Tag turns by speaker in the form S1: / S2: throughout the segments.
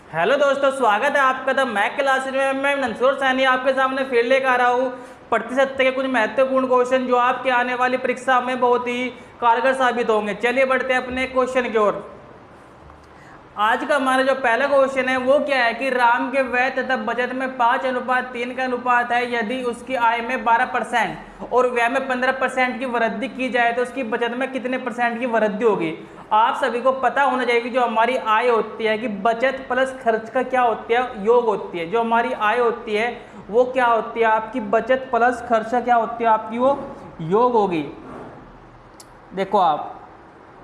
S1: Hello दोस्तों, स्वागत है आपका द मैक क्लास में। मैं मंसूर सैनी आपके सामने फिर लेकर आ रहा हूँ प्रतिशत के कुछ महत्वपूर्ण क्वेश्चन जो आपके आने वाली परीक्षा में बहुत ही कारगर साबित होंगे। चलिए बढ़ते हैं अपने क्वेश्चन की ओर। आज का हमारा जो पहला क्वेश्चन है वो क्या है कि राम के व्यय तथा बचत में 5:3 का अनुपात है। यदि उसकी आय में 12% और व्यय में 15% की वृद्धि की जाए तो उसकी बचत में कितने परसेंट की वृद्धि होगी। आप सभी को पता होना चाहिए कि जो हमारी आय होती है कि बचत प्लस खर्च का क्या होती है, योग होती है। जो हमारी आय होती है वो क्या होती है, आपकी बचत प्लस खर्च क्या होती है, आपकी वो योग होगी। देखो आप,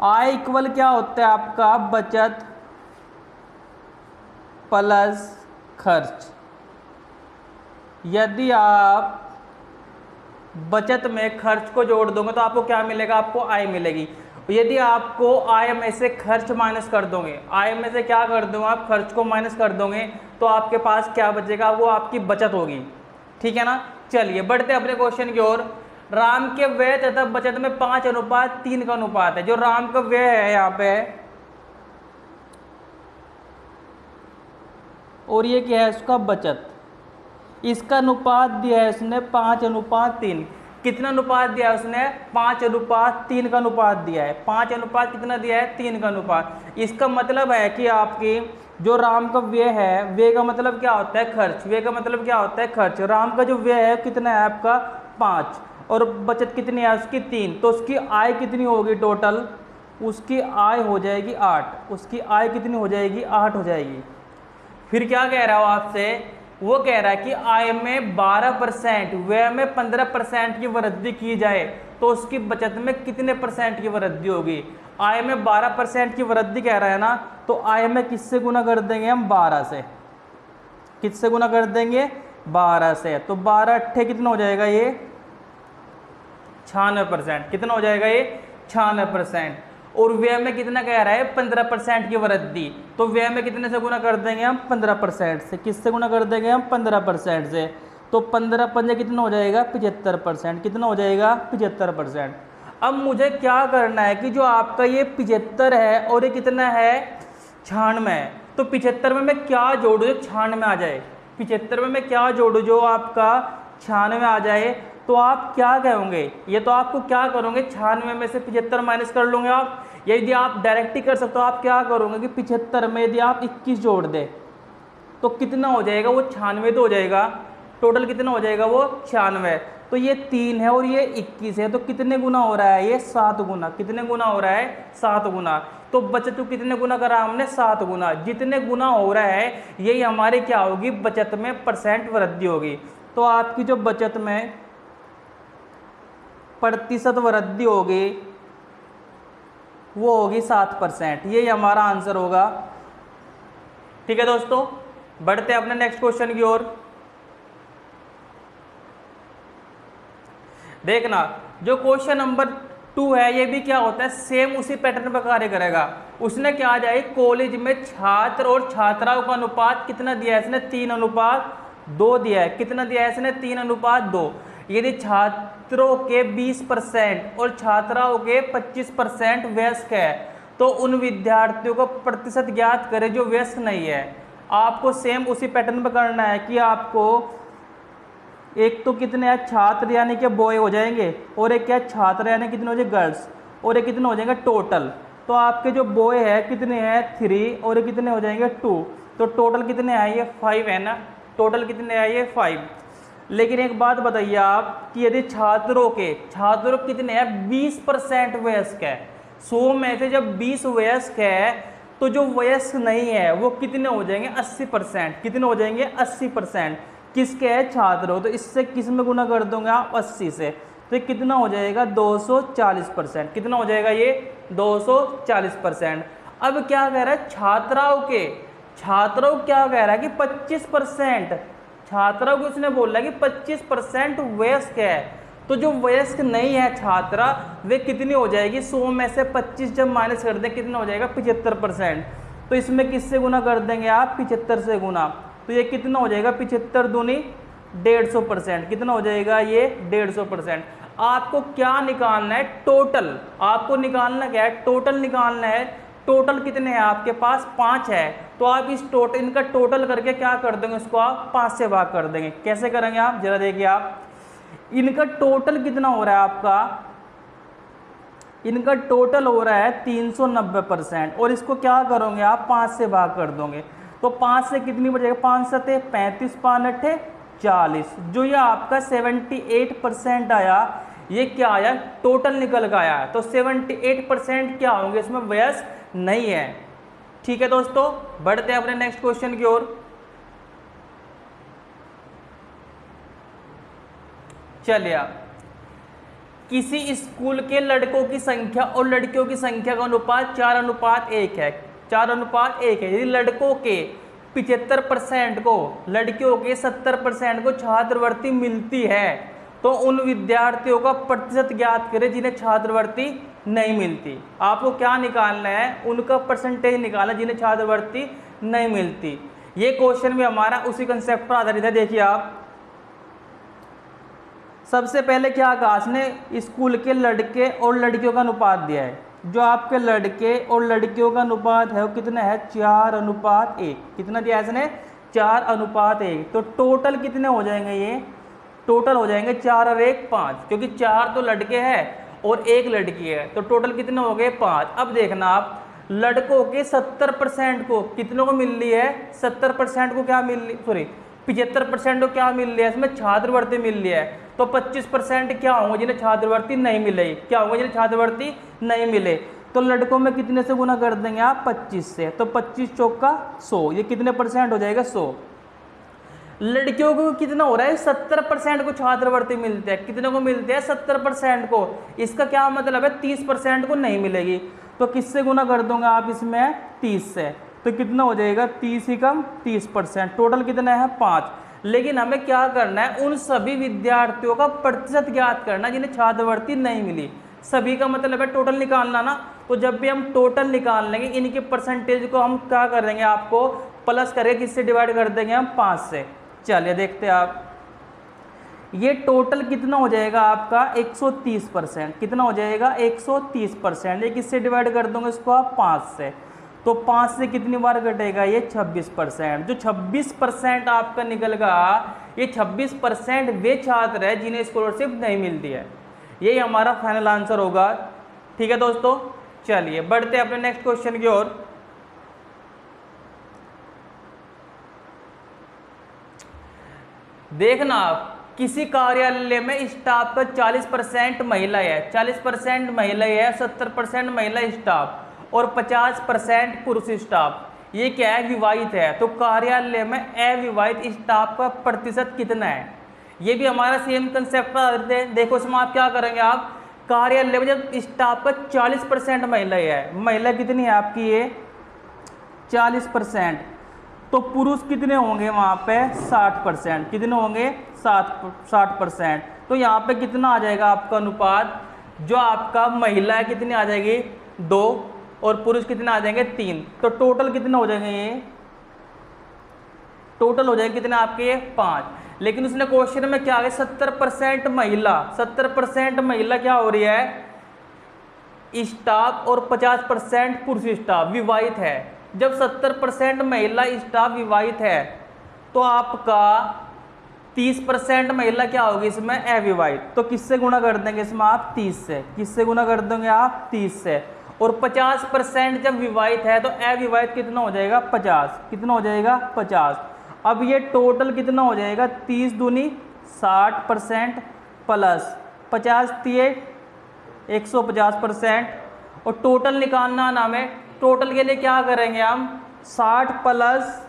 S1: आय इक्वल क्या होता है आपका, बचत प्लस खर्च। यदि आप बचत में खर्च को जोड़ दोगे तो आपको क्या मिलेगा, आपको आय मिलेगी। यदि आपको आय में से खर्च माइनस कर दोगे, आय में से क्या कर दोगे आप, खर्च को माइनस कर दोगे, तो आपके पास क्या बचेगा, वो आपकी बचत होगी। ठीक है ना। चलिए बढ़ते हैं अपने क्वेश्चन की ओर। राम के व्यय तथा बचत में 5:3 का अनुपात है। जो राम का व्यय है यहाँ पे, और ये क्या है उसका बचत, इसका अनुपात दिया है उसने 5:3। कितना अनुपात दिया है उसने, 5:3 का अनुपात दिया है। 5 अनुपात कितना दिया है, 3 का अनुपात। इसका मतलब है कि आपकी जो राम का व्यय है, व्यय का मतलब क्या होता है, खर्च। व्यय का मतलब क्या होता है, खर्च। राम का जो व्यय है कितना है आपका 5, और बचत कितनी है उसकी 3, तो उसकी आय कितनी होगी टोटल, उसकी आय हो जाएगी 8। उसकी आय कितनी हो जाएगी, 8 हो जाएगी। फिर क्या कह रहा हो आपसे, वो कह रहा है कि आय में 12%, व्यय में 15% की वृद्धि की जाए तो उसकी बचत में कितने परसेंट की वृद्धि होगी। आय में 12% की वृद्धि कह रहा है ना, तो आय में किससे गुना कर देंगे हम, 12 से। किससे गुना कर देंगे, 12 से। तो 12 अट्ठे कितना हो जाएगा ये, 96%। कितना हो जाएगा ये, 96%। और व्यय में कितना कह रहा है, 15% की वृद्धि, तो व्यय में कितने से गुना कर देंगे हम, 15% से। किससे गुना कर देंगे हम, 15% से। तो 15 पंजे कितना हो जाएगा, 75%। कितना हो जाएगा, 75%। अब मुझे क्या करना है कि जो आपका ये 75 है और ये कितना है, 96। तो 75 में मैं क्या जोड़ू जो 96 आ जाए, 75 में मैं क्या जोड़ू जो आपका 96 आ जाए, तो आप क्या कहोगे, ये तो आपको क्या करोगे, 96 में से 75 माइनस कर लोगे आप। यदि आप डायरेक्ट ही कर सकते हो, आप क्या करोगे कि 75 में यदि आप 21 जोड़ दे तो कितना हो जाएगा, वो 96 तो हो जाएगा। टोटल कितना हो जाएगा, वो 96। तो ये 3 है और ये 21 है, तो कितने गुना हो रहा है, ये 7 गुना। कितने गुना हो रहा है, 7 गुना। तो बचत को कितने गुना करा हमने, 7 गुना। जितने गुना हो रहा है यही हमारी क्या होगी, बचत में परसेंट वृद्धि होगी। तो आपकी जो बचत में प्रतिशत वृद्धि होगी वो होगी 7%। यही हमारा आंसर होगा। ठीक है दोस्तों, बढ़ते हैं अपने नेक्स्ट क्वेश्चन की ओर। देखना, जो क्वेश्चन नंबर 2 है ये भी क्या होता है, सेम उसी पैटर्न पर कार्य करेगा। उसने क्या जाए, कॉलेज में छात्र और छात्राओं का अनुपात कितना दिया है इसने, 3:2 दिया है। कितना दिया है इसने, 3:2। यदि छात्रों के 20% और छात्राओं के 25% वयस्क है तो उन विद्यार्थियों को प्रतिशत ज्ञात करें जो वयस्क नहीं है। आपको सेम उसी पैटर्न पर करना है कि आपको एक तो कितने हैं छात्र यानी कि बॉय हो जाएंगे, और एक क्या छात्र यानी कितने हो जाएंगे गर्ल्स, और एक कितने हो जाएंगे टोटल। तो आपके जो बॉय है कितने हैं 3, और ये कितने हो जाएंगे 2। तो टोटल कितने आए, ये 5 है ना। टोटल कितने आए, ये 5। लेकिन एक बात बताइए आप कि यदि छात्रों कितने हैं, 20% वयस्क है। 100 में से जब 20 वयस्क है तो जो वयस्क नहीं है वो कितने हो जाएंगे, 80%। कितने हो जाएंगे, 80%। किसके है, छात्रों। तो इससे किस में गुना कर दोगे आप, 80 से। तो ये कितना हो जाएगा, 240%। कितना हो जाएगा ये, 240%। अब क्या कह रहा है, छात्राओं क्या कह रहा है कि 25%। छात्राओं को उसने बोला कि 25% वयस्क है। तो जो वयस्क नहीं है छात्रा, वे कितनी हो जाएगी, 100 में से 25 जब माइनस कर दें कितना हो जाएगा, 75%। तो इसमें किससे गुना कर देंगे आप, 75 से गुना। तो ये कितना हो जाएगा, 75 दूनी 150%। कितना हो जाएगा ये, 150%। आपको क्या निकालना है, टोटल। आपको निकालना क्या है, टोटल निकालना है। टोटल कितने हैं आपके पास, 5 है। तो आप इस टोटल, इनका टोटल करके क्या कर देंगे, इसको आप 5 से भाग कर देंगे। कैसे करेंगे आप, जरा देखिए आप, इनका टोटल कितना हो रहा है आपका, इनका टोटल हो रहा है 390% और इसको क्या करोगे आप 5 से भाग कर दोगे। तो 5 से कितनी बचेगा, 5 सते 35, 5 अट्ठे 40। जो ये आपका 78% आया, ये क्या आया, टोटल निकल का आया। तो 78% क्या होंगे, इसमें व्यस्त नहीं है। ठीक है दोस्तों, बढ़ते हैं अपने नेक्स्ट क्वेश्चन की ओर। चलिए आप, किसी स्कूल के लड़कों की संख्या और लड़कियों की संख्या का अनुपात 4:1 है। 4:1 है। यदि लड़कों के 75% को, लड़कियों के 70% को छात्रवृत्ति मिलती है, तो उन विद्यार्थियों का प्रतिशत ज्ञात करें जिन्हें छात्रवृत्ति नहीं मिलती। आपको क्या निकालना है, उनका परसेंटेज निकालना जिन्हें छात्रवृत्ति नहीं मिलती। ये क्वेश्चन भी हमारा उसी कंसेप्ट पर आधारित है। देखिए आप, सबसे पहले क्या कहा इसने, स्कूल के लड़के और लड़कियों का अनुपात दिया है। जो आपके लड़के और लड़कियों का अनुपात है वो कितना है, 4:1। कितना दिया है इसने, 4:1। तो टोटल कितने हो जाएंगे, ये टोटल हो जाएंगे 4 और 1 5, क्योंकि 4 तो लड़के हैं और 1 लड़की है, तो टोटल कितने हो गए 5। अब देखना आप, लड़कों के 70% को कितनों को मिल रही है, 70% को क्या मिल रही, सॉरी 75% को क्या मिल रही है, इसमें छात्रवृत्ति मिल रही है। तो 25% क्या होंगे जिन्हें छात्रवृत्ति नहीं मिले, क्या होंगे जिन्हें छात्रवृत्ति नहीं मिले। तो लड़कों में कितने से गुना कर देंगे आप, 25 से। तो 25 चौका 100, ये कितने परसेंट हो जाएगा, 100। लड़कियों को कितना हो रहा है, 70% को छात्रवृत्ति मिलती है। कितने को मिलते हैं, 70% को। इसका क्या मतलब है, 30% को नहीं मिलेगी। तो किससे गुना कर दोगे आप इसमें, 30 से। तो कितना हो जाएगा, 30 ही कम 30%। टोटल कितना है, 5। लेकिन हमें क्या करना है, उन सभी विद्यार्थियों का प्रतिशत ज्ञात करना जिन्हें छात्रवृत्ति नहीं मिली। सभी का मतलब है टोटल निकालना ना। तो जब भी हम टोटल निकाल लेंगे, इनके परसेंटेज को हम क्या कर देंगे, आपको प्लस करके किससे डिवाइड कर देंगे हम, 5 से। चलिए देखते हैं आप, ये टोटल कितना हो जाएगा आपका 130%। कितना हो जाएगा, 130%। ये किससे डिवाइड कर दोगे इसको आप, 5 से। तो 5 से कितनी बार घटेगा, ये 26%। जो 26% आपका निकलेगा, ये 26% वे छात्र है जिन्हें स्कॉलरशिप नहीं मिलती है। यही हमारा फाइनल आंसर होगा। ठीक है दोस्तों, चलिए बढ़ते हैं अपने नेक्स्ट क्वेश्चन की ओर। देखना आप, किसी कार्यालय में स्टाफ का 40% महिला है, 40% महिला है, 70% महिला स्टाफ और 50% पुरुष स्टाफ। ये क्या है, विवाहित है। तो कार्यालय में अविवाहित स्टाफ का प्रतिशत कितना है, ये भी हमारा सेम कंसेप्ट पर है। देखो इसमें आप क्या करेंगे, आप कार्यालय में जब स्टाफ का 40% महिला है, महिला कितनी है आपकी, ये 40%। तो पुरुष कितने होंगे वहाँ पे, 60%। कितने होंगे, 60%। तो यहाँ पे कितना आ जाएगा आपका अनुपात, जो आपका महिला है कितनी आ जाएगी, 2 और पुरुष कितने आ जाएंगे, 3। तो टोटल कितने हो जाएंगे, ये टोटल हो जाएंगे कितने आपके, ये 5। लेकिन उसने क्वेश्चन में क्या आ गया, 70% महिला, 70% महिला क्या हो रही है, स्टाफ और 50% पुरुष स्टाफ विवाहित है। जब 70% महिला स्टाफ विवाहित है, तो आपका 30% महिला क्या होगी इसमें, अविवाहित। तो किससे गुणा कर देंगे इसमें आप, 30 से। किससे गुणा कर देंगे आप, 30 से। और 50% जब विवाहित है, तो अविवाहित कितना हो जाएगा, 50। कितना हो जाएगा, 50। अब ये टोटल कितना हो जाएगा, 30 दूनी 60% प्लस 50 दिए 150%। और टोटल निकालना ना, हमें टोटल के लिए क्या करेंगे हम, 60 प्लस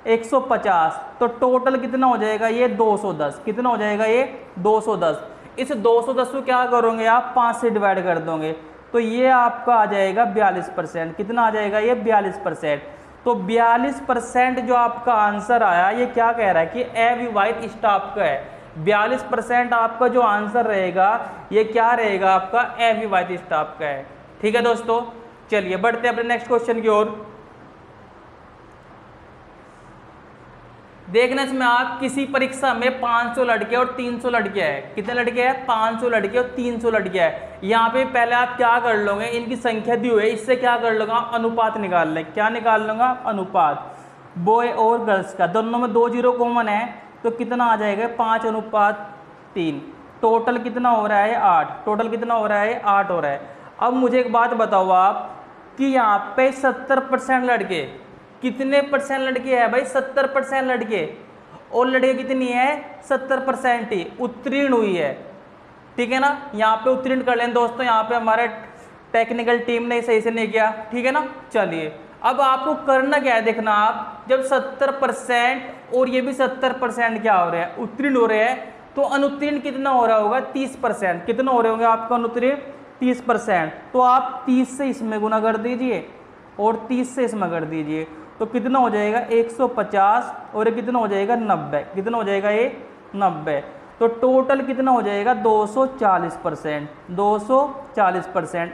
S1: 150। तो टोटल कितना हो जाएगा, ये 210। कितना हो जाएगा, ये 210। इस 210 को क्या करोगे आप, 5 से डिवाइड कर दोगे। तो ये आपका आ जाएगा 42%। कितना आ जाएगा, ये 42%। तो 42% जो आपका आंसर आया, ये क्या कह रहा है कि अविवाहित स्टाफ का है। 42% आपका जो आंसर रहेगा, ये क्या रहेगा आपका, अविवाहित स्टाफ का है। ठीक है दोस्तों, चलिए बढ़ते हैं अपने नेक्स्ट क्वेश्चन की ओर। देखना इसमें आप किसी परीक्षा में 500 लड़के और 300 लड़के हैं, कितने लड़के हैं, 500 लड़के और 300 लड़के हैं। यहाँ पे पहले आप क्या कर लोगे, इनकी संख्या दी हुई है, इससे क्या कर लूँगा, अनुपात निकाल लें। क्या निकाल लूँगा, अनुपात, बॉय और गर्ल्स का, दोनों में 2 जीरो कॉमन है, तो कितना आ जाएगा, 5:3। टोटल कितना हो रहा है, 8। टोटल कितना हो रहा है, 8 हो रहा है। अब मुझे एक बात बताओ आप कि यहाँ पे 70% लड़के, कितने परसेंट लड़के हैं भाई, 70% लड़के, और लड़के कितनी है, 70% ही उत्तीर्ण हुई है। ठीक है ना, यहाँ पे उत्तीर्ण कर लें दोस्तों, यहाँ पे हमारे टेक्निकल टीम ने सही से नहीं किया, ठीक है ना। चलिए अब आपको करना क्या है, देखना आप जब 70% और ये भी 70% क्या हो रहे हैं, उत्तीर्ण हो रहे हैं, तो अनुत्तीर्ण कितना हो रहा होगा, 30%। कितना हो रहे होंगे आपका अनुत्तीर्ण, 30%। तो आप 30 से इसमें गुना कर दीजिए और 30 से इसमें कर दीजिए, तो कितना हो जाएगा, 150, और ये कितना हो जाएगा, 90। कितना हो जाएगा, ये 90। तो टोटल कितना हो जाएगा, 240%। 240%।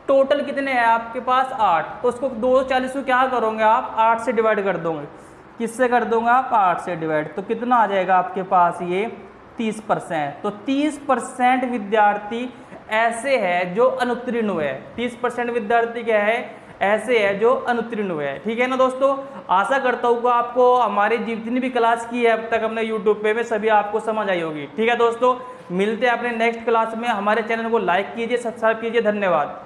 S1: टोटल कितने हैं आपके पास, 8। तो उसको 240 को क्या करोगे आप, 8 से डिवाइड कर दोगे। किससे कर दोगे आप, 8 से डिवाइड। तो कितना आ जाएगा आपके पास, ये 30%। तो 30% विद्यार्थी ऐसे हैं जो अनुत्तीर्ण हुए हैं। 30% विद्यार्थी क्या है, ऐसे है जो अनुत्तीर्ण हुए हैं। ठीक है ना दोस्तों, आशा करता हूँ कि आपको हमारी जितनी भी क्लास की है अब तक हमने यूट्यूब पे में सभी आपको समझ आई होगी। ठीक है दोस्तों, मिलते हैं अपने नेक्स्ट क्लास में। हमारे चैनल को लाइक कीजिए, सब्सक्राइब कीजिए। धन्यवाद।